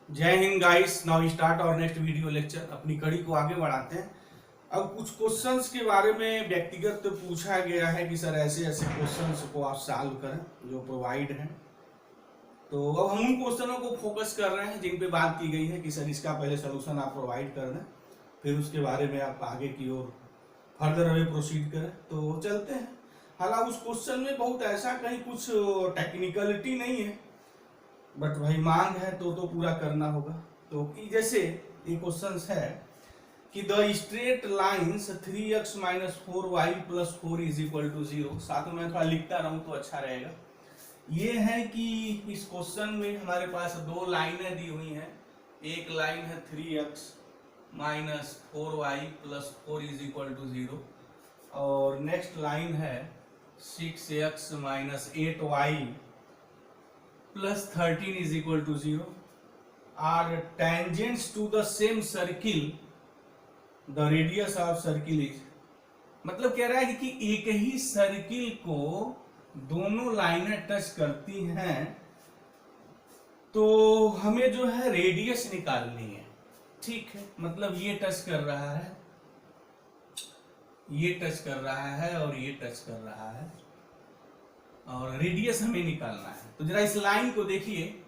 जय Hind guys. Now start और next video lecture. अपनी कड़ी को आगे बढ़ाते हैं। अब कुछ क्वेश्चंस के बारे में व्यक्तिगत पूछा गया है कि सर ऐसे ऐसे क्वेश्चंस को आप सॉल्व करें जो प्रोवाइड हैं। तो अब हम उन क्वेश्चनों को फोकस कर रहे हैं जिन पे बात की गई है कि सर इसका पहले सोल्यूशन आप प्रोवाइड कर दें, फिर उसके बारे में आप आगे की ओर फर्दर वे प्रोसीड करें। तो चलते हैं। हालांकि उस क्वेश्चन में बहुत ऐसा कहीं कुछ टेक्निकलिटी नहीं है, बट भाई मांग है तो पूरा करना होगा। तो कि जैसे ये क्वेश्चन है कि the straight lines 3x - 4y + 4 = 0। साथ में मैं थोड़ा लिखता रहूं तो अच्छा रहेगा। ये है कि इस क्वेश्चन में हमारे पास दो लाइनें दी हुई हैं। एक लाइन है 3x - 4y + 4 = 0 और नेक्स्ट लाइन है 6x - 8y + 13 = 0 are tangents to the same circle. The radius of circle is, मतलब कह रहा है कि एक ही सर्किल को दोनों लाइनें टच करती हैं तो हमें जो है रेडियस निकालनी है। ठीक है, मतलब ये टच कर रहा है, ये टच कर रहा है और ये टच कर रहा है और रेडियस हमें निकालना है। तो जरा इस लाइन को देखिए।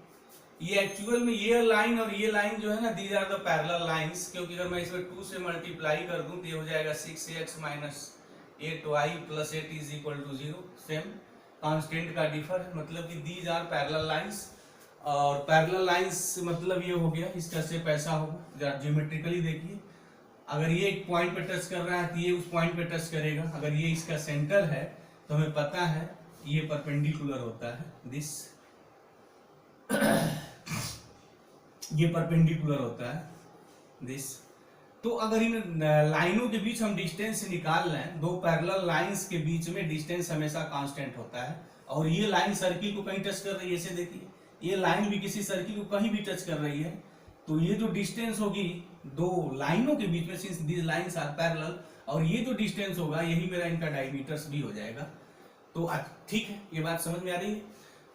ये एक्चुअल में ये लाइन और ये लाइन जो है ना, these are the parallel lines. क्योंकि अगर मैं इसमें 2 से मल्टीप्लाई कर दूं तो ये हो जाएगा 6x - 8y + 8 = 0। सेम कांस्टेंट का डिफर है, मतलब कि दीज आर पैरेलल लाइंस। और पैरेलल लाइंस मतलब ये हो गया, इसका शेप ऐसा होगा। जरा ज्योमेट्रिकली देखिए, अगर ये एक पॉइंट पे टच कर रहा है तो ये उस पॉइंट पे टच करेगा। अगर ये इसका सेंटर है तो हमें पता है ये परपेंडिकुलर होता है, दिस ये परपेंडिकुलर होता है दिस। तो अगर इन लाइनों के बीच हम डिस्टेंस निकाल लें, दो पैरेलल लाइंस के बीच में डिस्टेंस हमेशा कांस्टेंट होता है। और ये लाइन सर्किल को कहीं टच कर रही है, ऐसे देखिए ये लाइन भी किसी सर्किल को कहीं भी टच कर रही है, तो ये जो डिस्टेंस होगी दो लाइनों के बीच में, since these lines are parallel, और ये जो डिस्टेंस होगा यही मेरा इनका डायमीटर्स भी हो जाएगा। तो ठीक है, ये बात समझ में आ रही है।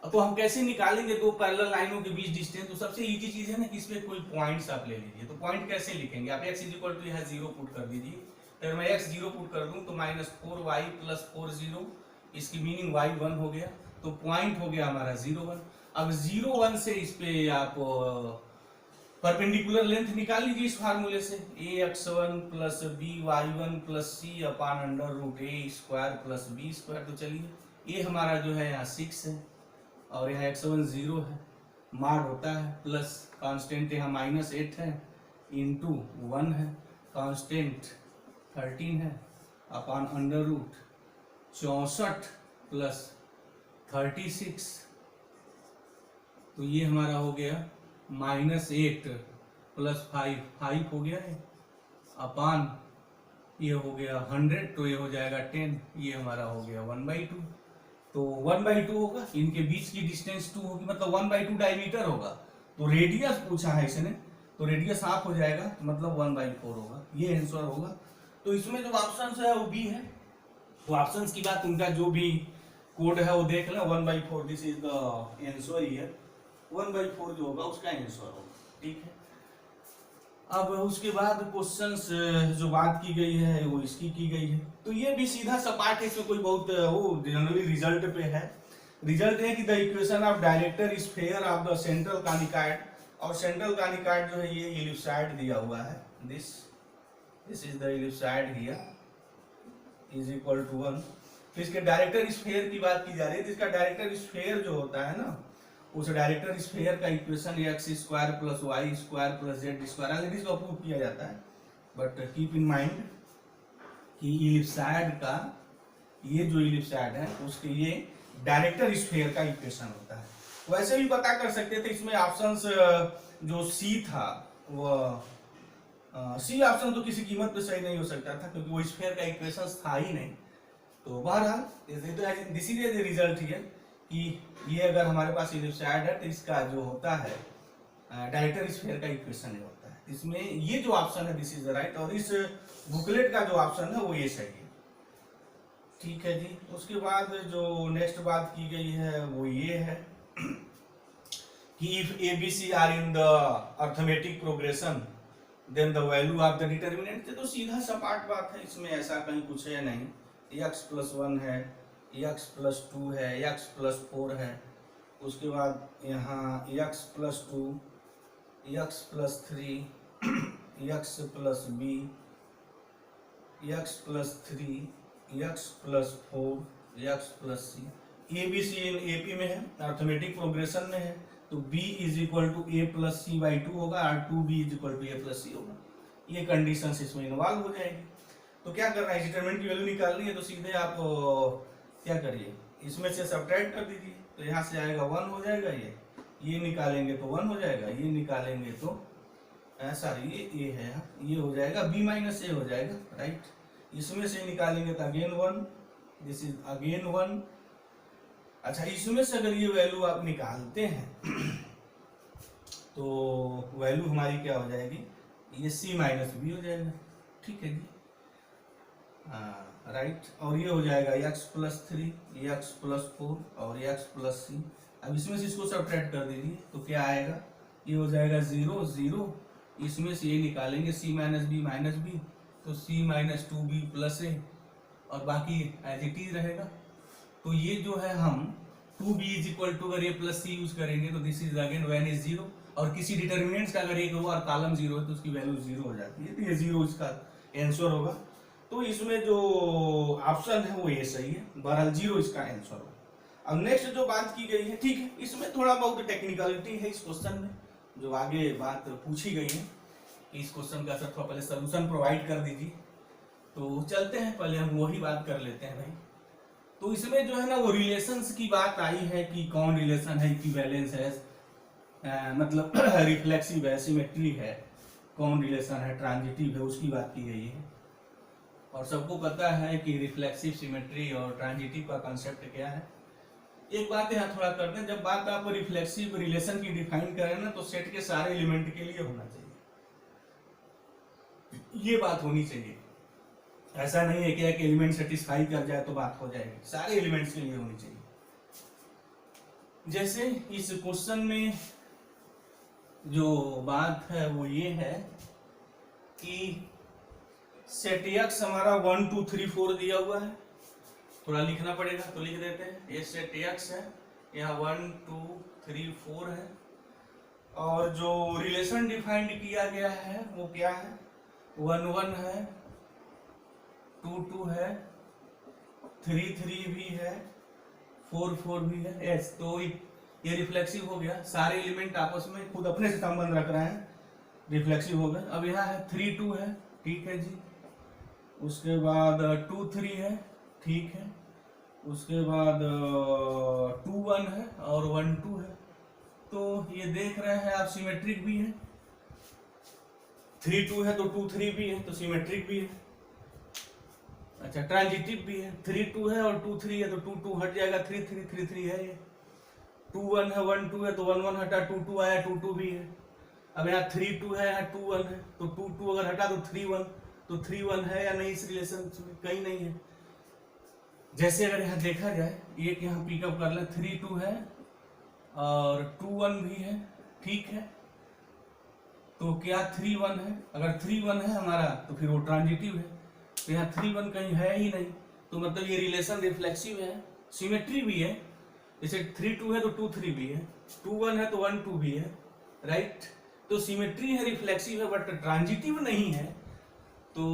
तो हम कैसे निकालेंगे दो पैरेलल लाइनों के बीच डिस्टेंस? तो सबसे इजी चीज है ना कि इसमें कोई पॉइंट्स आप ले लीजिए। तो पॉइंट कैसे लिखेंगे आप? x = यह 0 पुट कर दीजिए। तो अगर मैं x 0 पुट कर दूं तो -4y + 4 0, इसकी मीनिंग y 1 हो गया। तो पॉइंट हो गया हमारा 0 1। अब 0 1 से इस पे आप परपेंडिकुलर लेंथ निकाल लीजिए इस फार्मूले से। ax1 + by1 + c/√a² + b²। तो चलिए, ये हमारा जो है यहाँ 6 है और यहाँ x1 0 है, मार होता है, प्लस कांस्टेंट यहाँ -8 है, इंटू 1 है, कांस्टेंट 13 है, अपॉन √64 + 36। तो ये हमारा हो गया -8 + 5 हो गया है, अपॉन ये हो गया 100, तो ये हो जाएगा 10। ये हमारा हो गया 1/2। तो 1/2 होगा, इनके बीच की डिस्टेंस 2 होगी, मतलब 1/2 डायमीटर होगा। तो रेडियस पूछा है इसने, तो रेडियस हाफ हो जाएगा, मतलब 1/4 होगा। ये आंसर होगा। तो इसमें जो ऑप्शन है वो बी है। तो ऑप्शंस की बात, उनका जो भी कोड है वो देख लें। 1/4 this is the answer here. 1/4 जो होगा उसका आंसर होगा। ठीक है, अब उसके बाद क्वेश्चंस जो बात की गई है वो इसकी की गई है। तो ये भी सीधा सपाट है, इसमें कोई बहुत वो जनरली रिजल्ट पे है। रिजल्ट है कि the equation of director sphere of the central conicoid, और सेंट्रल कॉनिकॉइड जो है ये इलिप्सॉइड दिया हुआ है, this is the ellipsoid here is equal to 1। तो इसके डायरेक्टर स्फीयर की बात की जा रही है। तो इसका डायरेक्टर स्फीयर जो होता है ना, उस डायरेक्टर स्फीयर का equation x² + y² + z², already इसको अप्रूव किया जाता है। बट कीप इन माइंड कि इलिप्सॉइड का, ये जो इलिप्सॉइड है उसके ये डायरेक्टर स्फीयर का इक्वेशन होता है। वैसे भी पता कर सकते थे। इसमें ऑप्शंस जो सी था वो सी ऑप्शन तो किसी कीमत पे सही नहीं हो सकता था, क्योंकि वो स्फीयर का इक्वेशन था ही नहीं। तो बहरहाल this is the result here कि ये अगर हमारे पास इलिप्सॉइड है तो इसका जो होता है डायरेक्टर स्फीयर का इक्वेशन ये होता है। इसमें ये जो ऑप्शन है दिस इज द राइट, और इस बुकलेट का जो ऑप्शन है वो ये सही है। ठीक है जी। उसके बाद जो नेक्स्ट बात की गई है वो ये है कि if A B C are in the arithmetic progression then the value of the determinant, तो सीधा सपाट बात है, इसमें ऐसा कहीं कुछ है नहीं। x+1 है, x+2 है, x+4 है, उसके बाद यहाँ x+2, x+3, x+b, x+3, x+4, x+c। A B C in AP में है, अर्थमेटिक प्रोग्रेशन में है, तो b = a+c/2 होगा और 2b = a+c होगा। ये कंडीशंस इसमें इन्वॉल्व हो जाएगी। तो क्या करना है, डिटरमिनेंट की वैल्यू निकालनी है, तो सीधे आप क्या करिए, इसमें से सब्ट्रैक्ट कर दीजिए, तो यहाँ से आएगा 1 हो जाएगा, ये निकालेंगे तो 1 हो जाएगा, ये निकालेंगे तो सॉरी ये है, ये हो जाएगा b - a हो जाएगा, राइट। इसमें से निकालेंगे तो अगेन 1, दिस इज अगेन 1। अच्छा, इसमें से अगर ये वैल्यू आप निकालते हैं तो वैल्यू हमारी क्या हो जाएगी, ये c - b हो जाएगा, ठीक है जी, हाँ राइट। और ये हो जाएगा x+3, x+4 और x+c। अब इसमें से इसको सब्ट्रैक्ट कर दीजिए तो क्या आएगा, ये हो जाएगा 0 0, इसमें से ये निकालेंगे c - b, तो c - 2b + a और बाकी एज इट इज रहेगा। तो ये जो है हम 2b = अगर a+c यूज करेंगे तो this is again when is 0, और किसी डिटर्मिनेंट्स का अगर एक रो और कॉलम 0 है तो उसकी वैल्यू 0 हो जाती है, तो ये 0 इसका आंसर होगा। तो इसमें जो ऑप्शन है वो ये सही है, बहरहाल 0 इसका आंसर होगा। अब नेक्स्ट जो बात की गई है, ठीक है, इसमें थोड़ा बहुत टेक्निकलिटी है इस क्वेश्चन में, जो आगे बात पूछी गई है कि इस क्वेश्चन का सर थोड़ा पहले सोल्यूशन प्रोवाइड कर दीजिए। तो चलते हैं, पहले हम वही बात कर लेते हैं भाई। तो इसमें जो है ना वो रिलेशंस की बात आई है कि कौन रिलेशन है, इक्विवेलेंस है, मतलब रिफ्लेक्सिव है, सिमेट्री है, कौन रिलेशन है, ट्रांजिटिव है, उसकी बात की गई है। और सबको पता है कि रिफ्लेक्सिव, सिमेट्री और ट्रांजिटिव का कंसेप्ट क्या है। एक बात यहाँ थोड़ा करते हैं, जब बात आप रिफ्लेक्सिव रिलेशन की डिफाइन करें ना तो सेट के सारे एलिमेंट के लिए होना चाहिए, ये बात होनी चाहिए। ऐसा नहीं है कि एक एलिमेंट सेटिस्फाई कर जाए तो बात हो जाएगी, सारे एलिमेंट्स के लिए होनी चाहिए। जैसे इस क्वेश्चन में जो बात है वो ये है कि सेट x हमारा 1 2 3 4 दिया हुआ है, थोड़ा लिखना पड़ेगा तो लिख देते हैं। ये सेट x है, यहाँ 1 2 3 4 है, और जो रिलेशन डिफाइंड किया गया है वो क्या है, 1 1 है, 2 2 है, 3 3 भी है, 4 4 भी है, यस। तो ये रिफ्लेक्सिव हो गया, सारे एलिमेंट आपस में खुद अपने से संबंध रख रहे हैं, रिफ्लेक्सिव हो गए। अब यहाँ है 3 2 है, ठीक है जी, उसके बाद 2 3 है, ठीक है, उसके बाद 2 1 है और 1 2 है। तो ये देख रहे हैं आप सिमेट्रिक भी है, 3 2 है तो 2 3 भी है तो सिमेट्रिक भी है। अच्छा, ट्रांजिटिव भी है, 3 2 है और 2 3 है तो 2 2 हट जाएगा, 3 3 3 3 है, ये 2 1 है 1 2 है तो 1 1 हटा, 2 2 आया 2 2 भी है। अब यहाँ 3 2 है, यहाँ 2 1 है, तो 2 2 अगर हटा तो 3 1, तो 3 1 है या नहीं इस रिलेशन में, कहीं नहीं है। जैसे अगर यहाँ देखा जाए, एक यहाँ पिकअप कर ले, 3 2 है और 2 1 भी है, ठीक है, तो क्या 3 1 है, अगर 3 1 है हमारा तो फिर वो ट्रांजिटिव है, तो यहाँ 3 1 कहीं है ही नहीं, तो मतलब ये रिलेशन रिफ्लेक्सिव है, सिमेट्री भी है। जैसे 3 2 है तो 2 3 भी है, 2 1 है तो 1 2 भी है, राइट। तो सिमेट्री है, रिफ्लेक्सिव है, बट ट्रांजिटिव नहीं है। तो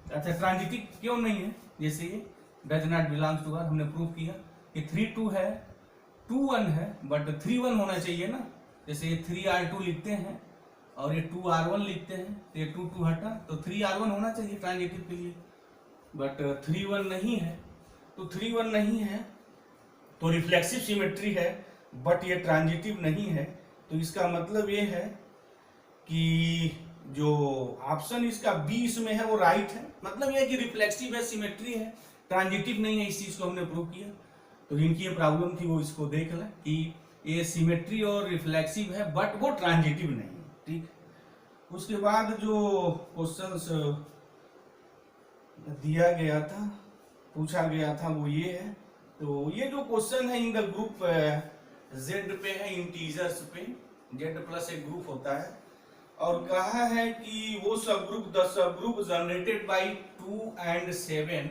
अच्छा, ट्रांजिटिव क्यों नहीं है, जैसे ये does not belongs to R, हमने प्रूव किया कि 3 2 है, 2 1 है, बट 3 1 होना चाहिए ना। जैसे ये 3 R2 लिखते हैं और ये 2 R1 लिखते हैं, तो ये 2 2 हटा तो 3 R1 होना चाहिए ट्रांजिटिव के लिए, बट 3 1 नहीं है। तो 3 1 नहीं है तो रिफ्लेक्सिव सिमेट्री है, बट ये ट्रांजिटिव नहीं है। तो इसका मतलब ये है कि जो ऑप्शन इसका बी इसमें है वो राइट है, मतलब ये है कि रिफ्लेक्सिव है, सिमेट्री है, ट्रांजिटिव नहीं है। इस चीज को हमने प्रूव किया। तो जिनकी ये प्रॉब्लम थी वो इसको देख लें कि ये सिमेट्री और रिफ्लेक्सिव है बट वो ट्रांजिटिव नहीं है, ठीक। उसके बाद जो क्वेश्चंस दिया गया था, पूछा गया था, वो ये है। तो ये जो क्वेश्चन है इन द ग्रुप जेड पे है, इंटीजर्स पे, जेड प्लस एक ग्रुप होता है, और कहा है कि वो सब group, the sub group generated by 2 and 7,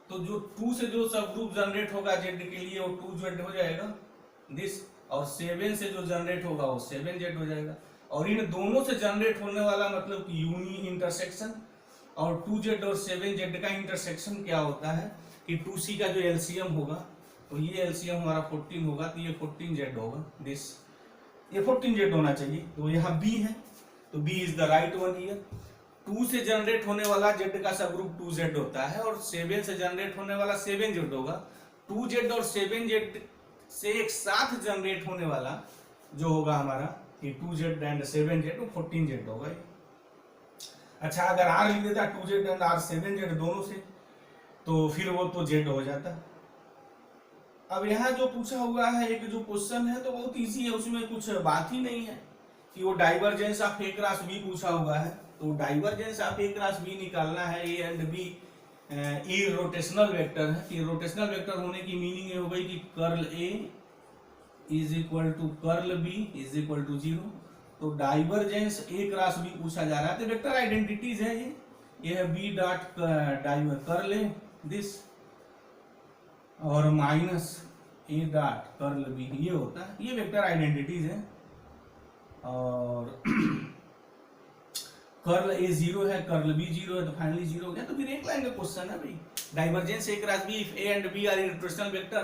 तो जो 2 से जो सब ग्रुप जनरेट होगा जेड के लिए वो 2z हो जाएगा दिस, और 7 से जो जनरेट होगा वो 7z हो जाएगा, और इन दोनों से जनरेट होने वाला मतलब कि यूनी इंटरसेक्शन, और 2z और 7z का इंटरसेक्शन क्या होता है कि 2c का जो एलसीएम होगा, तो ये एलसीएम हमारा 14 होगा, तो ये 14z होगा दिस, ये 14z होना चाहिए, तो यहाँ b है, तो b is the right one here. 2 से जनरेट होने वाला z का सब ग्रुप 2z होता है, और 7 से जनरेट होने वाला 7z होगा। 2z और 7z से एक साथ जनरेट होने वाला जो होगा हमारा कि 2z एंड 7z, वो 14z होगा। अच्छा, अगर r लिख देता 2z एंड r 7z दोनों से, तो फिर वो तो z हो जाता। अब यहाँ जो पूछा हुआ है एक जो क्वेश्चन है, तो बहुत इजी है, उसमें कुछ बात ही नहीं है कि वो divergence of A cross B पूछा हुआ है, तो divergence of A cross B निकालना है। A and B irrotational vector है, इरोटेशनल वेक्टर होने की मीनिंग ये हो गई कि curl A is equal to curl B is equal to 0, तो डाइवर्जेंस ए क्रॉस बी पूछा जा रहा है, तो वेक्टर आइडेंटिटीज है ये है B dot curl A this, और minus A dot curl B, ये होता है, ये वेक्टर आइडेंटिटीज है। और कर्ल ए 0 है, कर्ल बी 0 है, तो फाइनली 0 हो गया। तो फिर एक लाइन का क्वेश्चन है भाई, divergence A cross B, if A and B are irrotational vector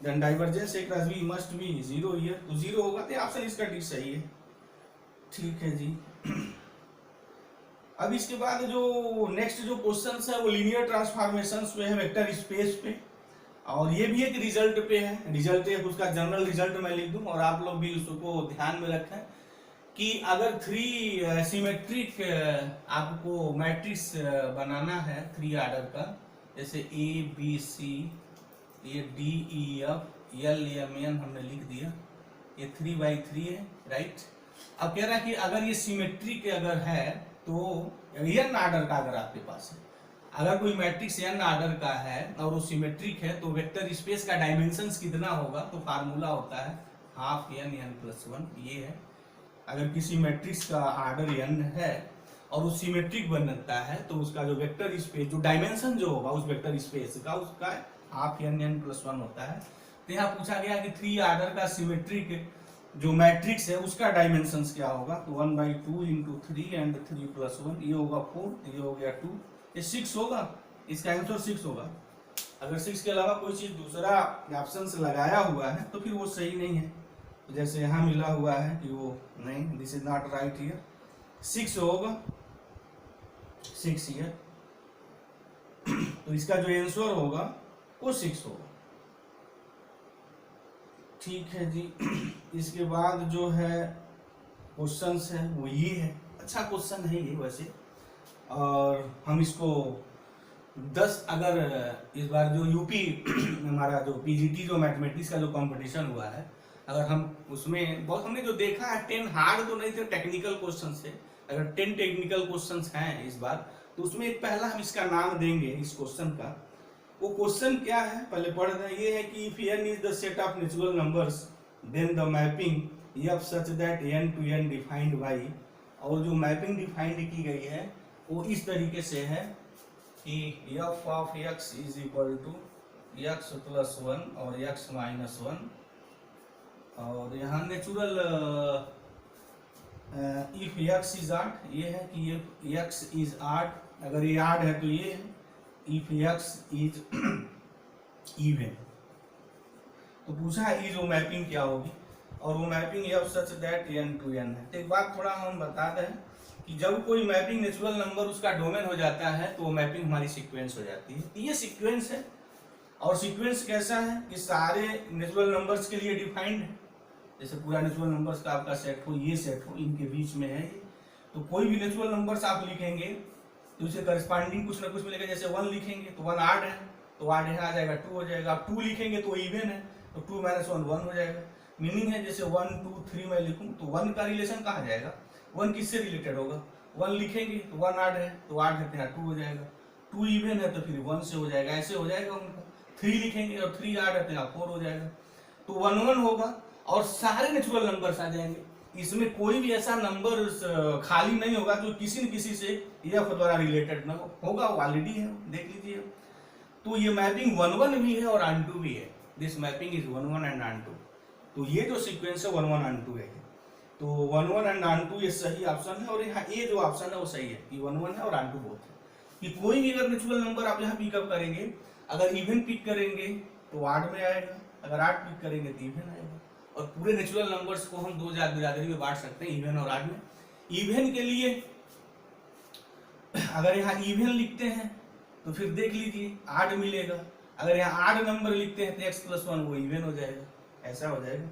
then divergence A cross B must be 0 here, तो 0 होगा, तो ऑप्शन इसका डी सही है। ठीक है जी। अब इसके बाद जो नेक्स्ट जो क्वेश्चंस है वो लीनियर ट्रांसफॉर्मेशंस पे है, वेक्टर स्पेस पे, और ये भी एक रिजल्ट पे है, रिजल्ट है उसका जनरल रिजल्ट मैं लिख दूं, और आप लोग भी उसको ध्यान में रखें कि अगर 3 सिमेट्रिक आपको मैट्रिक्स बनाना है 3 आर्डर का, जैसे ए बी सी, ये D E F L M N हमने लिख दिया, ये 3x3 है, राइट। अब कह रहा है कि अगर ये सिमेट्रिक अगर है, तो n आर्डर का अगर आपके पास है, अगर कोई मैट्रिक्स n आर्डर का है और वो सिमेट्रिक है, तो वेक्टर स्पेस का डायमेंशंस कितना होगा, तो फार्मूला होता है हाफ n n प्लस 1, ये है। अगर किसी मैट्रिक्स का आर्डर n है और वो सिमेट्रिक बनता है, तो उसका जो वेक्टर स्पेस, जो डायमेंशन जो होगा उस वेक्टर स्पेस का, उसका हाफ n n प्लस 1 होता है। तो यहाँ पूछा गया कि 3 आर्डर का सिमेट्रिक जो मैट्रिक्स है उसका डायमेंशंस क्या होगा, तो 1/2 इंटू 3 एंड 3 प्लस 1, ये होगा 4, ये हो गया 2, ये 6 होगा, इसका आंसर 6 होगा। अगर 6 के अलावा कोई चीज दूसरा ऑप्शन से लगाया हुआ है तो फिर वो सही नहीं है, जैसे यहाँ मिला हुआ है कि वो नहीं, this is not right here, 6 होगा, 6 हियर, तो इसका जो आंसर होगा वो 6 होगा। ठीक है जी। इसके बाद जो है क्वेश्चंस है वो ये है, अच्छा क्वेश्चन है ये वैसे, और हम इसको 10, अगर इस बार जो यूपी हमारा जो पीजीटी जो मैथमेटिक्स का जो कंपटीशन हुआ है, अगर हम उसमें बहुत हमने जो देखा है 10 हार्ड तो नहीं थे, टेक्निकल क्वेश्चन थे, अगर 10 टेक्निकल क्वेश्चंस हैं इस बार, तो उसमें एक पहला हम इसका नाम देंगे इस क्वेश्चन का। वो क्वेश्चन क्या है पहले पढ़ रहे हैं, ये है कि if n is the set of natural numbers then the mapping f such that n to n defined by, और जो मैपिंग डिफाइंड की गई है वो इस तरीके से है कि f of x is equal to x plus 1 और x माइनस 1, और यहाँ natural if x is odd, ये है कि ये x इज आड, अगर ये आड है तो ये है इफ x इज इवन, तो पूछा है ये जो मैपिंग क्या होगी, और वो mapping f such that n to n है। तो एक बात थोड़ा हम बता दें कि जब कोई मैपिंग नेचुरल नंबर उसका डोमेन हो जाता है तो वो मैपिंग हमारी सीक्वेंस हो जाती है, ये सीक्वेंस है। और सीक्वेंस कैसा है कि सारे नेचुरल नंबर्स के लिए डिफाइंड है, जैसे पूरा नेचुरल नंबर्स का आपका सेट हो, ये सेट हो, इनके बीच में है ये, तो कोई भी नेचुरल नंबर्स आप लिखेंगे तो उसे करस्पॉन्डिंग कुछ ना कुछ मिलेगा, जैसे 1 लिखेंगे तो 1 आड है, तो आड यहाँ आ जाएगा 2 हो जाएगा, आप 2 लिखेंगे तो इवन है, तो 2 माइनस 1 1 हो जाएगा। मीनिंग है जैसे 1 2 3 मैं लिखूं तो 1 का रिलेशन कहाँ जाएगा, 1 किससे रिलेटेड होगा, 1 लिखेंगे तो 1 आड है, तो आड है तो यहाँ 2 हो जाएगा, 2 इवन है तो फिर 1 से हो जाएगा, ऐसे हो जाएगा उनका। 3 लिखेंगे और 3 आड है तो यहाँ 4 हो जाएगा, तो 1 1 होगा। और सारे नेचुरल नंबर्स आ जाएंगे। इसमें कोई भी ऐसा नंबर खाली नहीं होगा जो किसी न किसी से एफ द्वारा रिलेटेड ना होगा, वो ऑलरेडी है, देख लीजिए। तो ये मैपिंग 1-1 भी है और ऑन-टू भी है। This mapping is 1-1 and on-to. तो ये जो सीक्वेंस है 1-1 ऑन-टू है। तो 1-1 एंड ऑन-टू ये सही ऑप्शन है, और यहाँ ए जो ऑप्शन है वो सही है कि 1-1 है और ऑन-टू बोथ है। कि कोई भी अगर नेचुरल नंबर आप यहाँ पिकअप करेंगे, अगर इवन पिक करेंगे तो ऑड में आएगा, अगर ऑड पिक करेंगे तो इवन आएगा। और पूरे नेचुरल नंबर्स को हम दो बिरादरी में बांट सकते हैं, इवन और ऑड में। इवन के लिए अगर यहाँ इवन लिखते हैं तो फिर देख लीजिए ऑड मिलेगा, अगर यहाँ ऑड नंबर लिखते हैं तो x+1 वो इवन हो जाएगा, ऐसा हो जाएगा।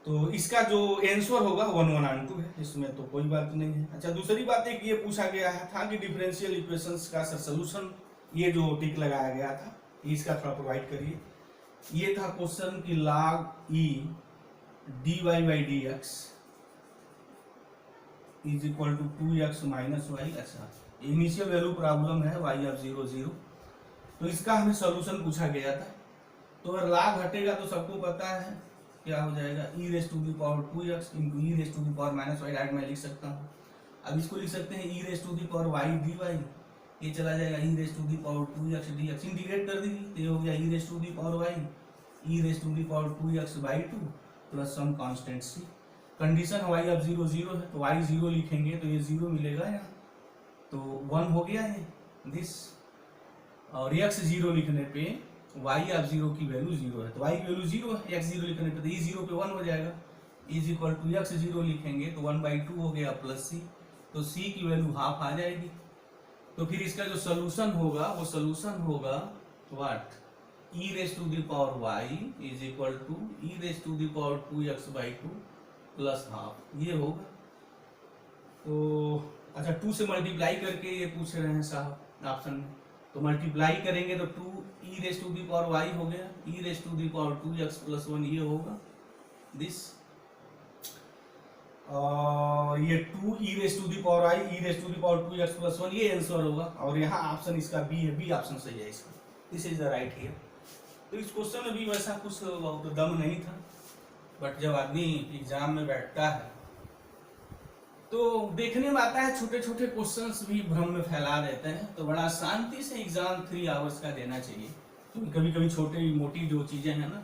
तो इसका जो आंसर होगा 1-1 ऑन-टू है, इसमें तो कोई बात नहीं है। अच्छा, दूसरी बात एक ये पूछा गया था कि डिफरेंशियल इक्वेशंस का सोल्यूशन, ये जो टिक लगाया गया था इसका थोड़ा प्रोवाइड करिए। ये था क्वेश्चन कि log e dy/dx is equal to 2x minus Y. अच्छा, इनिशियल वैल्यू प्रॉब्लम है y ऑफ 0, 0। तो इसका हमें सॉल्यूशन पूछा गया था। तो अगर log हटेगा तो सबको पता है क्या हो जाएगा, e⁻² इंटू e⁻−y डायरेक्ट मैं लिख सकता हूँ। अब इसको लिख सकते हैं e⁻y dy, ये चला जाएगा e⁻² dx, इंटीग्रेट कर दीजिए तो ये हो गया e⁻2x/2 plus some constant c। Condition y of 0, 0 है तो y 0 लिखेंगे तो ये 0 मिलेगा यहाँ, तो 1 हो गया है दिस। और x 0 लिखने पे y ऑफ 0 की वैल्यू 0 है, तो y की वैल्यू 0 है, x 0 लिखने पे तो e 0 पे 1 हो जाएगा, इज इक्वल टू x 0 लिखेंगे तो 1/2 हो गया प्लस c, तो c की वैल्यू हाफ आ जाएगी। तो फिर इसका जो सोल्यूशन होगा वो सोल्यूशन होगा what, e⁻y is equal to e⁻²x/2 plus half, ये होगा। तो अच्छा, 2 से मल्टीप्लाई करके ये पूछ रहे हैं साहब ऑप्शन में, तो मल्टीप्लाई करेंगे तो 2e⁻y हो गया, e⁻²x+1 ये होगा दिस, ये 2e⁻y e⁻²x+1 ये आंसर होगा। और यहाँ ऑप्शन इसका बी है, बी ऑप्शन सही है इसका, this is the right here. तो इस क्वेश्चन में भी वैसा कुछ बहुत दम नहीं था, बट जब आदमी एग्जाम में बैठता है तो देखने में आता है छोटे छोटे क्वेश्चंस भी भ्रम में फैला देते हैं, तो बड़ा शांति से एग्जाम 3 आवर्स का देना चाहिए, क्योंकि कभी कभी छोटी मोटी जो चीजें हैं ना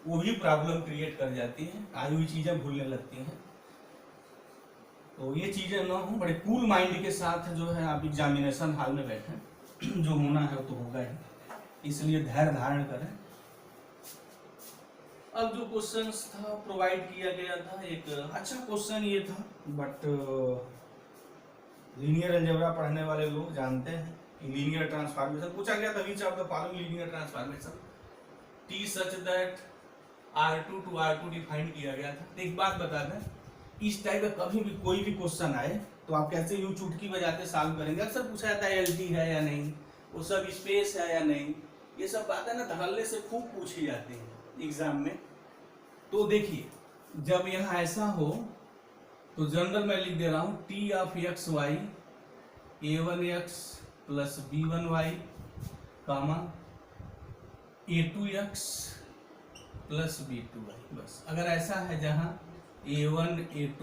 वो भी प्रॉब्लम क्रिएट कर जाती हैं, आई हुई चीजें भूलने लगती हैं। तो ये चीजें ना हो, बड़े कूल माइंड के साथ जो है आप एग्जामिनेशन हॉल में बैठे, जो होना है वो तो होगा ही, इसलिए धैर्य धारण करें। अब जो क्वेश्चंस था प्रोवाइड किया गया था, एक अच्छा क्वेश्चन ये था, बट लीनियर अलजेब्रा पढ़ने वाले लोग जानते हैं कि लीनियर ट्रांसफॉर्मेशन पूछा गया था, which of the following linear transformation T such that R2 to R2 define किया गया था। एक बात बता दें, इस टाइप का कभी भी कोई भी क्वेश्चन आए तो आप कैसे यूं चुटकी बजाते सॉल्व करेंगे। अक्सर पूछा जाता है LT है या नहीं, वो सब स्पेस है या नहीं, ये सब बातें ना धड़ल्ले से खूब पूछी जाती हैं एग्जाम में। तो देखिए, जब यहाँ ऐसा हो तो जनरल मैं लिख दे रहा हूँ T of xy a1x plus b1y comma a2x plus b2y, बस। अगर ऐसा है जहाँ a1 a2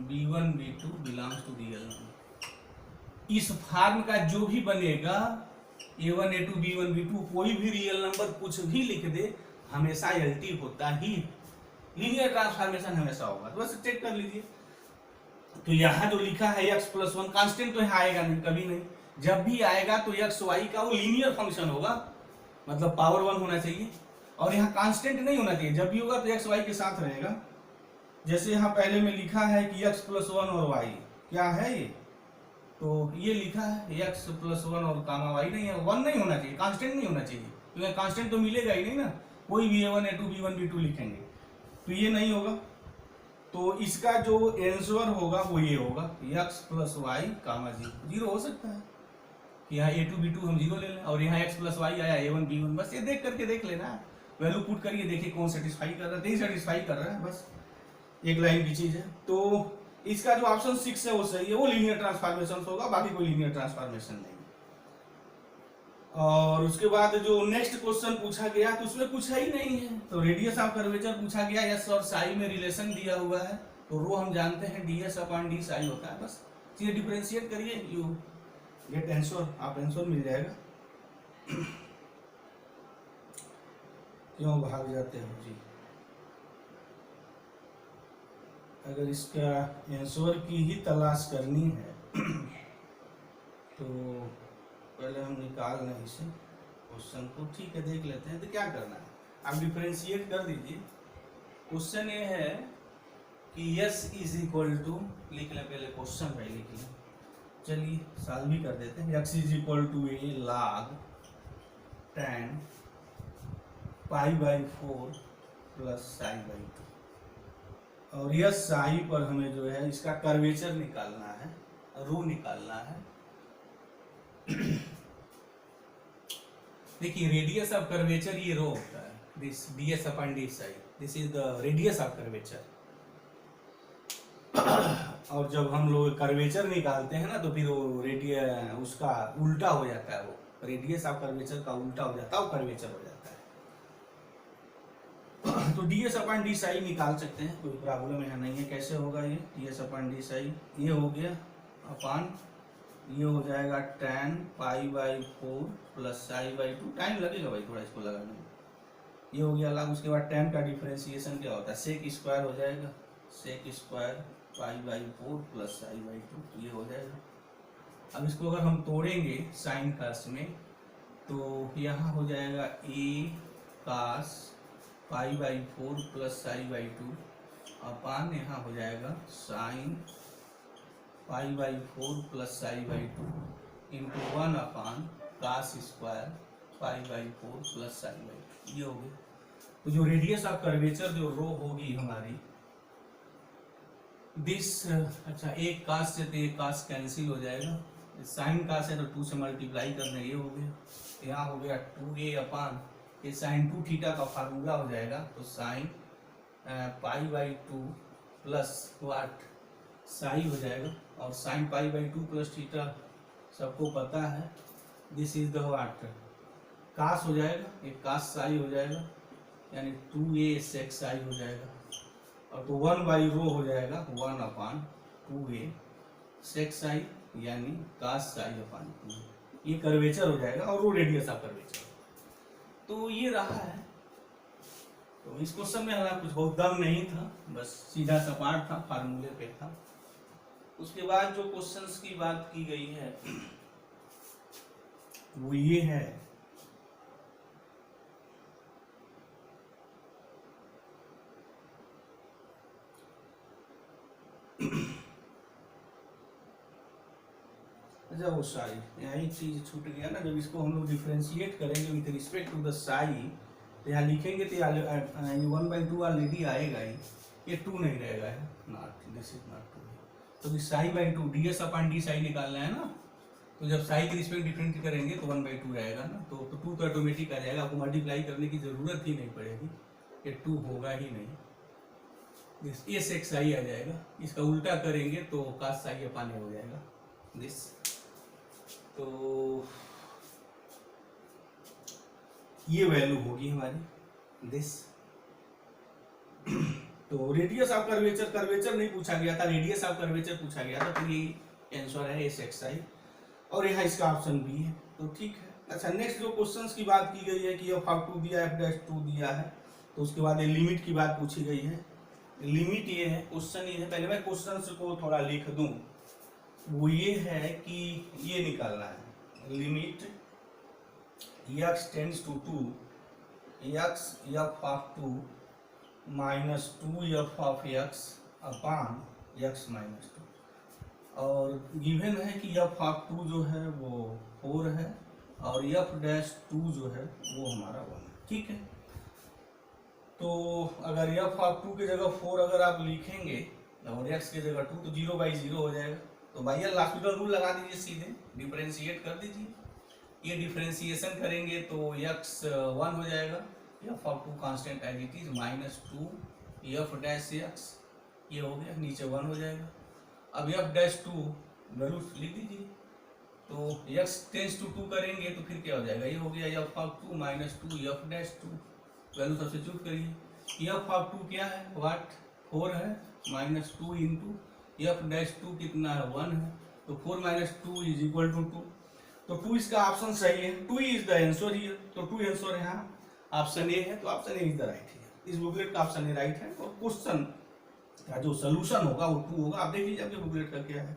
b1 b2 belongs to real number, इस फॉर्म का जो भी बनेगा a1 a2 b1 b2 कोई भी रियल नंबर कुछ भी लिख दे हमेशा LT होता ही, लीनियर ट्रांसफॉर्मेशन हमेशा होगा, तो बस चेक कर लीजिए। तो यहाँ जो लिखा है x+1 कांस्टेंट तो यहाँ आएगा नहीं, कभी नहीं, जब भी आएगा तो x y का वो लीनियर फंक्शन होगा, मतलब पावर 1 होना चाहिए, और यहाँ कांस्टेंट नहीं होना चाहिए, जब भी होगा तो x y के साथ रहेगा। जैसे यहाँ पहले में लिखा है कि x+1 और y क्या है ये, तो ये लिखा है x+1 और कामा y नहीं है, 1 नहीं होना चाहिए, कांस्टेंट नहीं होना चाहिए, क्योंकि कांस्टेंट तो मिलेगा ही नहीं ना, कोई भी a1 a2 b1 b2 लिखेंगे तो ये नहीं होगा। तो इसका जो आंसर होगा वो ये होगा x+y कामा 0 हो सकता है, यहाँ a2 b2 हम 0 ले लें, और यहाँ x+y आया a1 b1, बस ये देख करके देख लेना, वैल्यू पुट करिए, देखिए कौन सेटिस्फाई कर रहा है, तो सेटिस्फाई कर रहा है, बस एक लाइन की चीज है। तो इसका जो ऑप्शन 6 है वो सही है, वो लीनियर ट्रांसफॉर्मेशन होगा, बाकी कोई लीनियर ट्रांसफॉर्मेशन नहीं। और उसके बाद जो नेक्स्ट क्वेश्चन पूछा गया तो उसमें पूछा ही नहीं है, तो रेडियस ऑफ कर्वेचर पूछा गया, यस और साई में रिलेशन दिया हुआ है, तो रो हम जानते हैं ds अपॉन डी साई होता है, बस चीजें डिफरेंशिएट करिए, यू गेट आंसर, आप आंसर मिल जाएगा। क्यों भाग जाते हो जी? अगर इसका आंसर की ही तलाश करनी है तो पहले हम निकाल लें इसे क्वेश्चन को, ठीक है देख लेते हैं। तो क्या करना है, आप डिफरेंशिएट कर दीजिए। क्वेश्चन ये है कि s इज इक्वल टू, लिख लें पहले क्वेश्चन भाई, लिख लें, चलिए सॉल्व भी कर देते हैं। x is equal to a log tan π/4 plus साई/2, और यह साई पर हमें जो है इसका कर्वेचर निकालना है, रो निकालना है। देखिए रेडियस ऑफ कर्वेचर ये रो होता है, this ds upon d Sai, this is the radius of curvature. और जब हम लोग कर्वेचर निकालते हैं ना तो फिर वो रेडियस उसका उल्टा हो जाता है, वो रेडियस ऑफ कर्वेचर का उल्टा हो जाता है, वो कर्वेचर हो जाता है। तो ds अपॉन डी साई निकाल सकते हैं, कोई प्रॉब्लम यहाँ नहीं है। कैसे होगा ये ds अपॉन डी साई, ये हो गया अपॉन, ये हो जाएगा tan π/4 प्लस साई/2, टाइम लगेगा भाई थोड़ा इसको लगाने में, ये हो गया अलग। उसके बाद tan का डिफरेंशिएशन क्या होता है, सेक स्क्वायर हो जाएगा, सेक स्क्वायर π/4 प्लस साई/2, ये हो जाएगा। अब इसको अगर हम तोड़ेंगे साइन कास में तो यहाँ हो जाएगा a कास π/4 प्लस साई/2 अपान यहाँ हो जाएगा साइन π/4 प्लस साई/2 इंटू 1 अपान कास स्क्वायर π/4 प्लस साई/2, ये हो गया। तो जो रेडियस ऑफ कर्वेचर जो रो होगी हमारी दिस, अच्छा एक कास से तो एक कास कैंसिल हो जाएगा, साइन कास है तो 2 से मल्टीप्लाई करना, ये हो गया। यहाँ हो गया 2a अपान, ये साइन 2 थीटा का फार्मूला हो जाएगा, तो साइन π/2 प्लस वाट साई हो जाएगा, और साइन π/2 प्लस थीटा सबको पता है, दिस इज द वाट कास हो जाएगा, एक कास साई हो जाएगा, यानी 2a सेक साई हो जाएगा, और तो 1/रो हो जाएगा 1 अपान 2a सेक साई, यानी कास साई अपान 2, ये कर्वेचर हो जाएगा, और वो रेडियस ऑफ कर्वेचर। तो ये रहा है। तो इस क्वेश्चन में हमारा कुछ बहुत दम नहीं था, बस सीधा सपाट था, फार्मूले पे था। उसके बाद जो क्वेश्चंस की बात की गई है वो ये है अच्छा वो साई, यहाँ एक चीज छूट गया ना, जब इसको हम लोग डिफरेंशिएट करेंगे with respect to the psi, तो यहाँ लिखेंगे तो 1/2 ऑलरेडी आएगा ही, ये 2 नहीं रहेगा, नॉट, दिस इज नॉट 2, तो दिस साई/2 ds अपॉन डी साई निकालना है ना, तो जब साई के रिस्पेक्ट डिफरेंट करेंगे तो 1/2 रहेगा ना, तो 2 तो ऑटोमेटिक आ जाएगा, आपको मल्टीप्लाई करने की जरूरत ही नहीं पड़ेगी, ये 2 होगा ही नहीं, दिस ए सेक साई आ जाएगा। इसका उल्टा करेंगे तो कास साई अपान हो जाएगा दिस। तो ये वैल्यू होगी हमारी दिस। तो रेडियस ऑफ कर्वेचर, कर्वेचर नहीं पूछा गया था, रेडियस ऑफ कर्वेचर पूछा गया था, तो ये आंसर है एस एक्स आई, और यहाँ इसका ऑप्शन बी है, तो ठीक है। अच्छा नेक्स्ट जो क्वेश्चंस की बात की गई है कि f(2) दिया है, f'(2) दिया है, तो उसके बाद ये लिमिट की बात पूछी गई है। लिमिट ये है, क्वेश्चन ये है, पहले मैं क्वेश्चन को थोड़ा लिख दूं, वो ये है कि ये निकालना है limit x tends to 2 x f(2) minus 2f of x upon x minus 2, और गिवन है कि f(2) जो है वो 4 है और f'(2) जो है वो हमारा 1 है, ठीक है। तो अगर f(2) की जगह 4 अगर आप लिखेंगे और x की जगह 2, तो 0/0 हो जाएगा, तो बाई हॉस्पिटल रूल लगा दीजिए, सीधे डिफरेंशिएट कर दीजिए। ये डिफरेंशिएशन करेंगे तो x 1 हो जाएगा, f(2) constant as it is, minus 2 f'(x), ये हो गया, नीचे 1 हो जाएगा। अब f'(2) वैल्यू लिख दीजिए, तो x टेंस टू 2 करेंगे तो फिर क्या हो जाएगा, ये हो गया f of 2 minus 2 f dash 2, value substitute करिए। f ऑफ 2 क्या है, वाट 4 है, माइनस 2 इंटू f डैश 2 कितना है 1 है, तो 4 माइनस 2 इज इक्वल टू 2। तो 2 इसका ऑप्शन सही है, 2 इज द आंसर हियर, तो 2 आंसर है यहाँ, ऑप्शन ए है, तो option A is the right here. इस बुकलेट का ऑप्शन ए राइट है, और क्वेश्चन का जो सोल्यूशन होगा वो 2 होगा। आप देख लीजिए आपके बुकलेट का क्या है।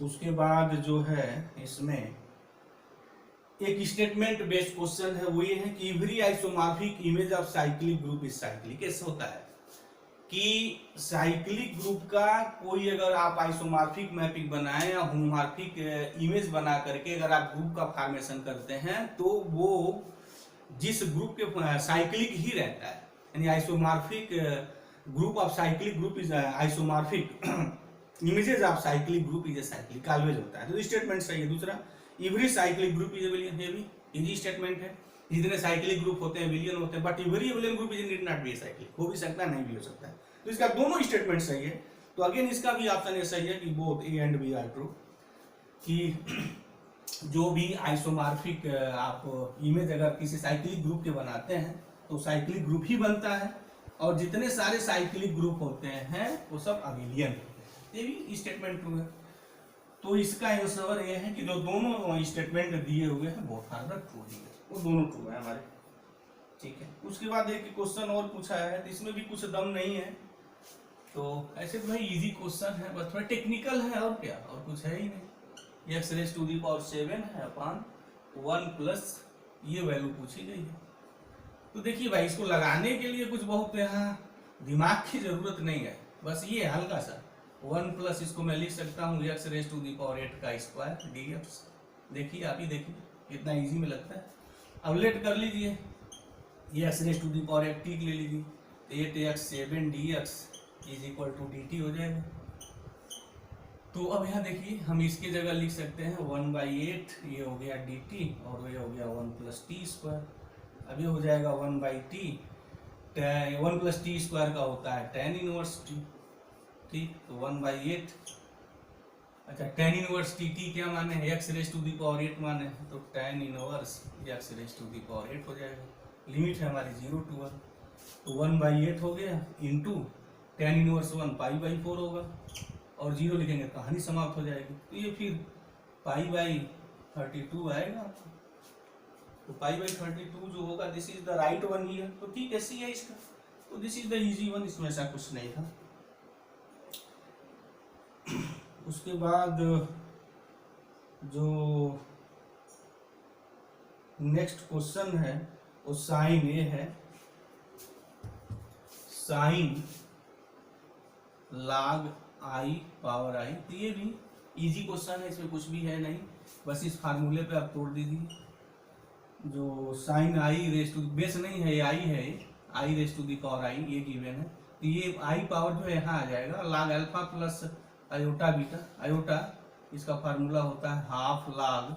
उसके बाद जो है इसमें एक स्टेटमेंट बेस्ड क्वेश्चन है, वो ये है कि every isomorphic image of cyclic group is cyclic. कैसे होता है कि साइक्लिक ग्रुप का कोई अगर आप आइसोमॉर्फिक मैपिंग बनाएं या होमोमॉर्फिक इमेज बना करके अगर आप ग्रुप का फॉर्मेशन करते हैं तो वो जिस ग्रुप के साइक्लिक ही रहता है, यानी isomorphic group of cyclic group is isomorphic images of cyclic group is cyclic always होता है। तो स्टेटमेंट सही है। दूसरा, एवरी साइक्लिक ग्रुप इज एबिलियन, ये भी इजी स्टेटमेंट है। जितने साइक्लिक ग्रुप होते हैं बिलियन होते हैं, but every abelian group is need not be cyclic, हो भी सकता है नहीं भी हो सकता है। तो इसका दोनों स्टेटमेंट सही है। तो अगेन इसका भी ऑप्शन ये सही है कि both A and B are true, कि जो भी आइसोमॉर्फिक आप इमेज अगर किसी साइक्लिक ग्रुप के बनाते हैं तो साइक्लिक ग्रुप ही बनता है, और जितने सारे साइक्लिक ग्रुप होते हैं वो सब अबिलियन होते हैं। ये भी स्टेटमेंट ट्रू है। तो इसका आंसर ये है कि जो दोनों स्टेटमेंट दिए हुए हैं बोथ आर द ट्रू ही है, वो दोनों ट्रू है हमारे। ठीक है, उसके बाद एक क्वेश्चन और पूछा है, तो इसमें भी कुछ दम नहीं है। तो ऐसे तो भाई इजी क्वेश्चन है, बस थोड़ा टेक्निकल है, और क्या, और कुछ है ही नहीं। X raise to the power 7 है अपान 1 प्लस ये वैल्यू पूछी गई है। तो देखिए भाई, इसको लगाने के लिए कुछ बहुत यहाँ दिमाग की जरूरत नहीं है, बस ये हल्का सा 1 प्लस इसको मैं लिख सकता हूँ X raise to the power 8 का स्क्वायर डी एक्स। देखिए आप ही देखिए कितना इजी में लगता है। अब लेट कर लीजिए, ये X raise to the power 8 ठीक ले लीजिए, तो 8x7 dx is equal to dt हो जाएगा। तो अब यहाँ देखिए हम इसके जगह लिख सकते हैं 1/8, ये हो गया dt, और ये हो गया 1 प्लस टी स्क्वायर। अब ये हो जाएगा 1/t, 1 प्लस टी स्क्वायर का होता है tan इनवर्स t, ठीक। तो 1/8, अच्छा tan इनवर्स टी क्या माने है, X raise to the power 8 माने है, तो tan inverse X raise to the power 8 हो जाएगा। लिमिट है हमारी 0 to 1, तो 1/8 हो गया इंटू tan इनवर्स 1 π/4 होगा, और 0 लिखेंगे कहानी समाप्त हो जाएगी। तो ये फिर π/32 आएगा। तो π/32 जो होगा this is the right one ही है, तो ठीक ऐसी है इसका। तो this is the easy one, इसमें ऐसा कुछ नहीं था। उसके बाद जो नेक्स्ट क्वेश्चन है वो साइन ए है, sine log i power i। तो ये भी इजी क्वेश्चन है, इसमें कुछ भी है नहीं, बस इस फार्मूले पे आप तोड़ दीजिए। जो sine I raise to, base नहीं है, आई है, I raise to the power I, ये गिवन है। तो ये आई पावर जो है यहाँ आ जाएगा log alpha plus iota beta. Iota इसका फार्मूला होता है half log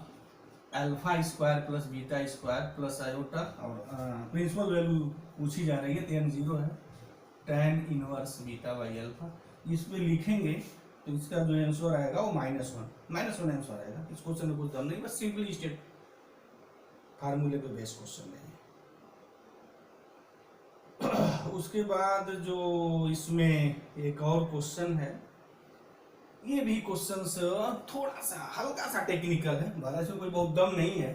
alpha square plus beta square plus iota, और प्रिंसिपल वैल्यू पूछी जा रही है, tan 0 है, tan inverse beta by alpha. इस पे लिखेंगे तो इसका जो आंसर आएगा वो -1 आंसर आएगा। इस क्वेश्चन में कुछ दम नहीं, बस सिंपली स्टेट फार्मूले पे बेस्ड क्वेश्चन नहीं है। उसके बाद जो इसमें एक और क्वेश्चन है, ये भी क्वेश्चन थोड़ा सा हल्का सा टेक्निकल है, भला से कोई बहुत दम नहीं है,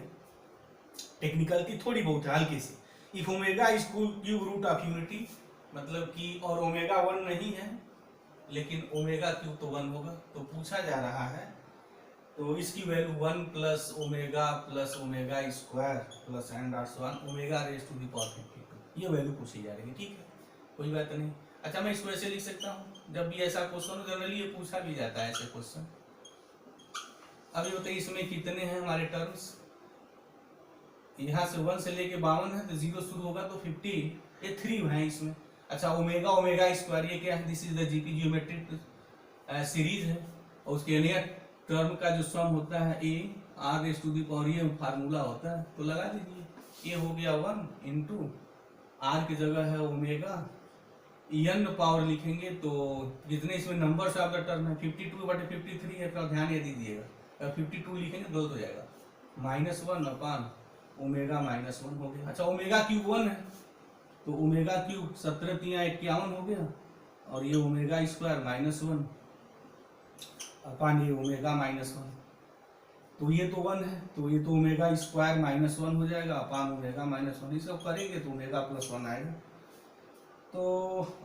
टेक्निकल की थोड़ी बहुत है हल्की सी। If omega is cube root of unity, मतलब कि और ओमेगा 1 नहीं है लेकिन ओमेगा क्यूब तो 1 होगा, तो पूछा जा रहा है तो इसकी value 1 plus omega square plus n.1 omega raise to the power 52, ये वैल्यू पूछी जा रही है। ठीक है, कोई बात नहीं। अच्छा, मैं इसको ऐसे लिख सकता हूँ, जब भी ऐसा क्वेश्चन जनरली ये पूछा भी जाता है ऐसे क्वेश्चन। अब ये बताइए इसमें कितने हैं हमारे टर्म्स, यहाँ से 1 से लेके 52 है, तो 0 शुरू होगा तो 50, ये 3 है इसमें। अच्छा, ओमेगा स्क्वायर ये क्या है, this is the GP geometric series है, और उसके लिए टर्म का जो सम होता है A R raise to the power, ये फार्मूला होता है, तो लगा दीजिए। ये हो गया 1 इंटू आर की जगह है ओमेगा n पावर लिखेंगे तो जितने इसमें नंबर्स ऑफ द टर्म है 52/53 है, थोड़ा ध्यान ये दीजिएगा। अगर 52 लिखेंगे गलत हो जाएगा, -1 अपान ओमेगा -1 हो गया। अच्छा ओमेगा क्यूब 1 है तो ओमेगा क्यूब 17 × 51 हो गया, और ये ओमेगा स्क्वायर -1 अपान ये ओमेगा -1, तो ये तो 1 है तो ये तो ओमेगा स्क्वायर -1 हो जाएगा अपान ओमेगा -1। ये सब करेंगे तो ओमेगा +1 आएगा, तो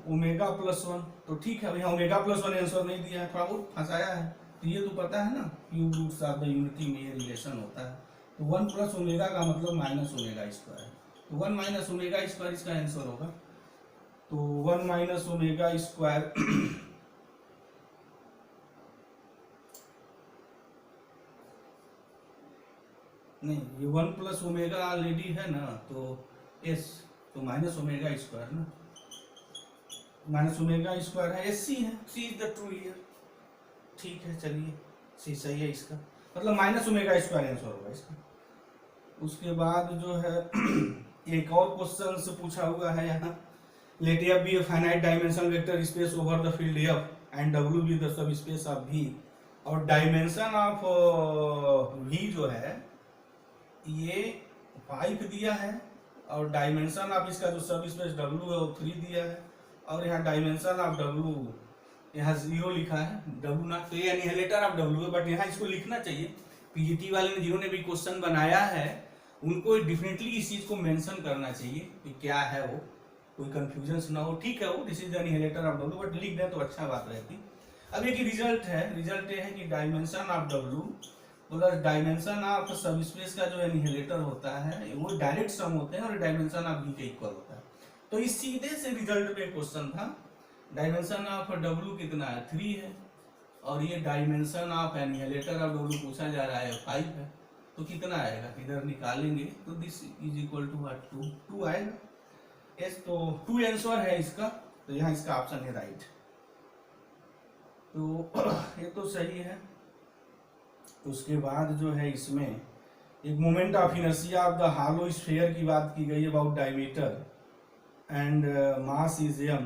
ओमेगा +1 तो ठीक है। अब यहाँ ओमेगा +1 आंसर नहीं दिया है, थोड़ा बहुत फंसाया है, तो ये तो पता है ना cube roots of the unity में ये रिलेशन होता है। तो 1 + ओमेगा का मतलब -ओमेगा स्क्वायर, तो 1 - ओमेगा स्क्वायर इसका आंसर होगा। तो 1 - ओमेगा स्क्वायर नहीं, ये 1 + ओमेगा ऑलरेडी है ना, तो एस तो -ओमेगा स्क्वायर ना, -ओमेगा स्क्वायर है, एस सी है, सी इज द ट्रू हियर। ठीक है चलिए, सी सही है इसका, मतलब -ओमेगा स्क्वायर आंसर होगा इसका। उसके बाद जो है एक और क्वेश्चन से पूछा हुआ है यहाँ, let F be a finite dimension vector space over the field F and W be the subspace of V, और डायमेंशन ऑफ वी जो है ये 5 दिया है, और डायमेंशन ऑफ इसका जो सब स्पेस डब्ल्यू है वो 3 दिया है, और यहाँ डायमेंशन ऑफ डब्ल्यू यहाँ 0 लिखा है, डब्ल्यू नॉट, तो ये एनिहिलेटर ऑफ डब्ल्यू है, बट यहाँ इसको लिखना चाहिए। पीजीटी वाले ने जिन्होंने भी क्वेश्चन बनाया है उनको डेफिनेटली इस चीज को मेंशन करना चाहिए कि क्या है वो, कोई कंफ्यूजन ना हो। ठीक है वो this is the annihilator of W, but लिख दें तो अच्छा बात रहती। अब एक रिजल्ट है, रिजल्ट ये है कि dimension of W plus dimension of सब स्पेस का जो एनिहिलेटर होता है वो डायरेक्ट सम होते हैं और डायमेंशन ऑफ बी के इक्वल होता है। तो इस सीधे से रिजल्ट पे क्वेश्चन था, डायमेंशन ऑफ डब्ल्यू कितना है 3 है, और ये डायमेंशन ऑफ एनिहिलेटर ऑफ डब्ल्यू पूछा जा रहा है 5 है, तो कितना आएगा इधर निकालेंगे तो this is equal to what 2 आएगा। यस तो 2 आंसर है इसका, तो यहाँ इसका ऑप्शन है राइट, तो ये तो सही है। उसके बाद जो है इसमें एक moment of inertia of the hello sphere की बात की गई है, about diameter and mass is m,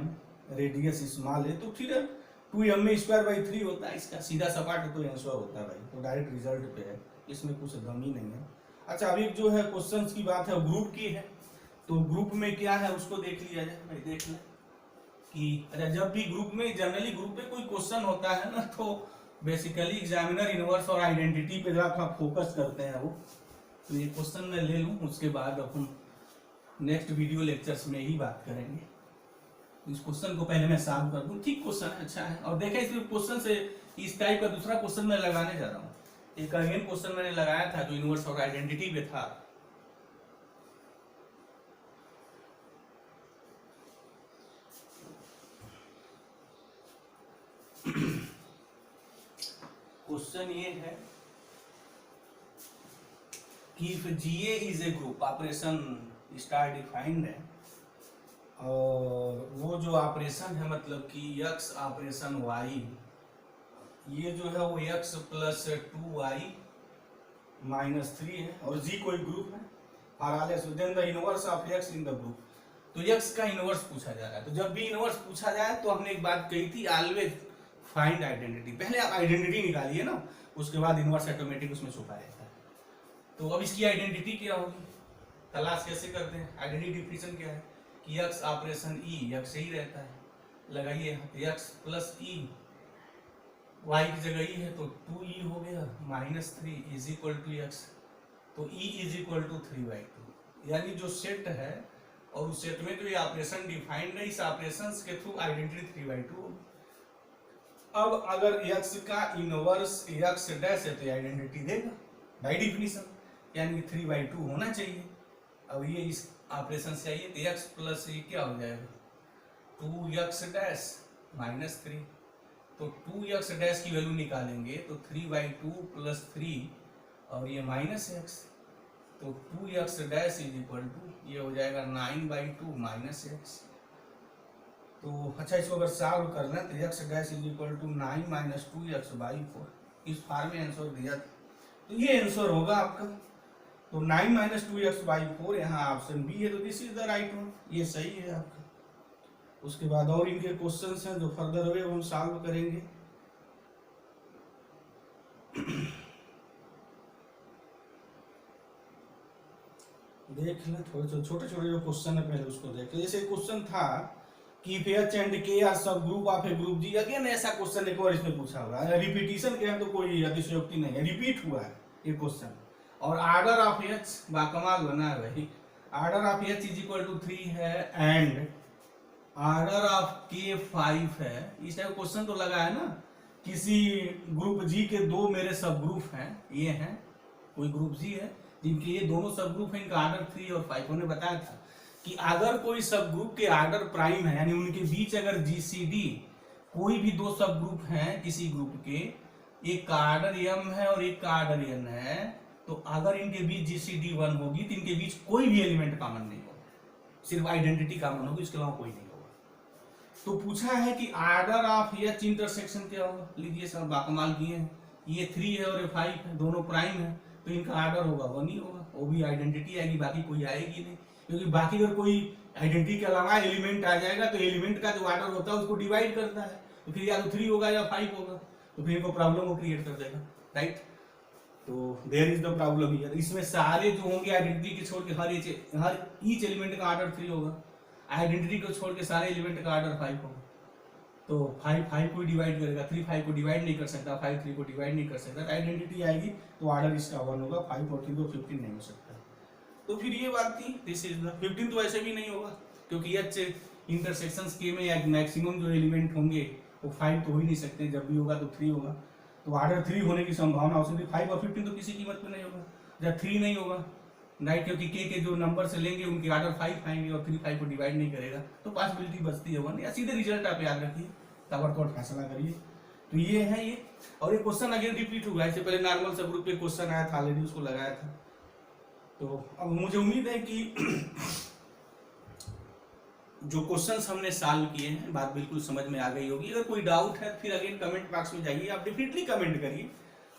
radius small है, तो फिर 2m²/3 होता है इसका, सीधा सपाट तो आंसर होता है भाई, तो डायरेक्ट रिजल्ट पे है, इसमें कुछ दम ही नहीं है। अच्छा अभी जो है क्वेश्चंस की बात है ग्रुप की है, तो ग्रुप में क्या है उसको देख लिया जाए भाई, देख लें कि अच्छा जब भी ग्रुप में जनरली ग्रुप में कोई क्वेश्चन होता है ना तो बेसिकली एग्जामिनर इनवर्स और आइडेंटिटी पे जरा थोड़ा फोकस करते हैं वो, तो ये क्वेश्चन मैं ले लूँ उसके बाद अपन नेक्स्ट वीडियो लेक्चर्स में ही बात करेंगे। इस क्वेश्चन को पहले मैं सॉल्व कर दूं, ठीक क्वेश्चन है अच्छा है, और देखें इस क्वेश्चन से इस टाइप का दूसरा क्वेश्चन मैं लगाने जा रहा हूँ, एक अगेन क्वेश्चन मैंने लगाया था जो इनवर्स और आइडेंटिटी पे था। क्वेश्चन ये है कि if GA is a group operation star defined है, और वो जो ऑपरेशन है मतलब कि x ऑपरेशन y, ये जो है वो x + 2y - 3 है, और g कोई ग्रुप है, then the inverse of x in the group, तो x का इनवर्स पूछा जा रहा है। तो जब भी इनवर्स पूछा जाए तो हमने एक बात कही थी, ऑलवेज फाइंड आइडेंटिटी, पहले आप आइडेंटिटी निकालिए ना, उसके बाद इनवर्स ऑटोमेटिक उसमें छुपा रहता है। तो अब इसकी आइडेंटिटी क्या होगी, तलाश कैसे करते हैं, आइडेंटिटी डिफिनेशन क्या है कि x ऑपरेशन e, x सही रहता है, लगाइए x + e, y की जगह e है तो 2e हो गया, -3 इज इक्वल टू x, तो e इज इक्वल टू 3/2, यानी जो सेट है और उस सेट में जो ये ऑपरेशन डिफाइंड है, इस ऑपरेशन के थ्रू आइडेंटिटी 3/2 होगी। अब अगर x का इनवर्स x डैश है तो आइडेंटिटी देगा बाय डिफिनीशन, यानी 3/2 होना चाहिए। अब ये इस ऑपरेशन से आइए तो x प्लस ये क्या हो जाएगा 2x डैश -3, तो 2x डैश की वैल्यू निकालेंगे तो 3/2 + 3 और ये -x, तो 2x dash is equal to ये हो जाएगा 9/2 -x। तो अच्छा इसको अगर सॉल्व करना है तो x dash is equal to 9 - 2x/4, इस फॉर्म में आंसर दिया, तो ये आंसर होगा आपका। तो 9 - 2x/4 यहाँ ऑप्शन बी है, तो this is the right one, ये सही है आपका। उसके बाद और इनके क्वेश्चंस हैं जो फर्दर हुए वो हम सॉल्व करेंगे। देख लें थोड़े छोटे छोटे जो क्वेश्चन है पहले उसको देख लें। जैसे क्वेश्चन था कि if H and K are subgroup of a group G, again ऐसा क्वेश्चन एक और इसमें पूछा हुआ है, रिपीटिशन के है तो कोई अतिशयोक्ति नहीं है, रिपीट हुआ है ये क्वेश्चन। और आर्डर ऑफ एच बाकमाल बना है भाई, order of H is equal to 3 है एंड आर्डर ऑफ के 5 है। इस टाइप क्वेश्चन तो लगा है ना, किसी ग्रुप जी के दो मेरे सब ग्रुप हैं, ये हैं कोई ग्रुप जी है जिनके ये दोनों सब ग्रुप हैं, इनका आर्डर 3 और 5। हमने बताया था कि अगर कोई सब ग्रुप के आर्डर प्राइम है, यानी उनके बीच अगर जीसीडी कोई भी दो सब ग्रुप हैं किसी ग्रुप के, एक का आर्डर m है और एक का आर्डर n है, तो अगर इनके बीच जीसीडी 1 होगी तो इनके बीच कोई भी एलिमेंट कॉमन नहीं होगा, सिर्फ आइडेंटिटी कॉमन होगी, इसके अलावा कोई नहीं होगा। तो पूछा है कि आर्डर ऑफ एच इंटरसेक्शन क्या होगा। लीजिए सर बाकमाल किए हैं, ये 3 है और ये 5 है, दोनों प्राइम है, तो इनका आर्डर होगा 1 ही होगा, वो भी आइडेंटिटी आएगी, बाकी कोई आएगी नहीं, क्योंकि बाकी अगर कोई आइडेंटिटी के अलावा एलिमेंट आ जाएगा तो एलिमेंट का जो आर्डर होता है उसको डिवाइड करता है, तो फिर या तो 3 होगा या 5 होगा, तो फिर इनको प्रॉब्लम को क्रिएट कर देगा, राइट। तो there is the problem here. इसमें सारे जो होंगे आइडेंटिटी के छोड़ के हर ईच एलिमेंट का आर्डर 3 होगा, आइडेंटिटी को छोड़ के सारे एलिमेंट का आर्डर 5 होगा। तो 5 को डिवाइड करेगा, 3 5 को डिवाइड नहीं कर सकता, 5 3 को डिवाइड नहीं कर सकता, आइडेंटिटी आएगी तो आर्डर इसका 1 होगा, 5 और 3 को 15 नहीं हो सकता। तो फिर ये बात थी, दिस इज द 15 तो ऐसे भी नहीं होगा, क्योंकि एच इंटरसेक्शंस के में मैक्सिमम जो एलिमेंट होंगे वो 5 तो हो ही नहीं सकते, जब भी होगा तो 3 होगा, तो आर्डर 3 होने की संभावना हो सकती है। 5 और 15 तो किसी कीमत पे नहीं होगा, जब 3 नहीं होगा, राइट, क्योंकि के जो नंबर से लेंगे उनके आर्डर 5 आएंगे और 3 5 को डिवाइड नहीं करेगा, तो पॉसिबिलिटी बचती है 1, या सीधे रिजल्ट आप याद रखिए, ताबड़तोड़ फैसला करिए। तो ये है ये। और ये क्वेश्चन अगेन रिपीट हुआ है, इससे पहले नॉर्मल सब ग्रुप पे क्वेश्चन आया था, ऑलरेडी उसको लगाया था। तो अब मुझे उम्मीद है कि जो क्वेश्चंस हमने सॉल्व किए हैं बात बिल्कुल समझ में आ गई होगी। अगर कोई डाउट है फिर अगेन कमेंट बॉक्स में जाइए, आप डेफिनेटली कमेंट करिए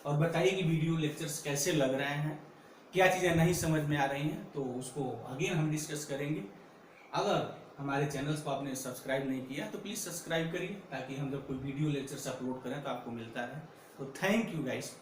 और बताइए कि वीडियो लेक्चर्स कैसे लग रहे हैं, क्या चीज़ें नहीं समझ में आ रही हैं, तो उसको अगेन हम डिस्कस करेंगे। अगर हमारे चैनल्स को आपने सब्सक्राइब नहीं किया तो प्लीज़ सब्सक्राइब करिए, ताकि हम जब कोई वीडियो लेक्चर्स अपलोड करें तो आपको मिलता रहे। तो थैंक यू गाइस।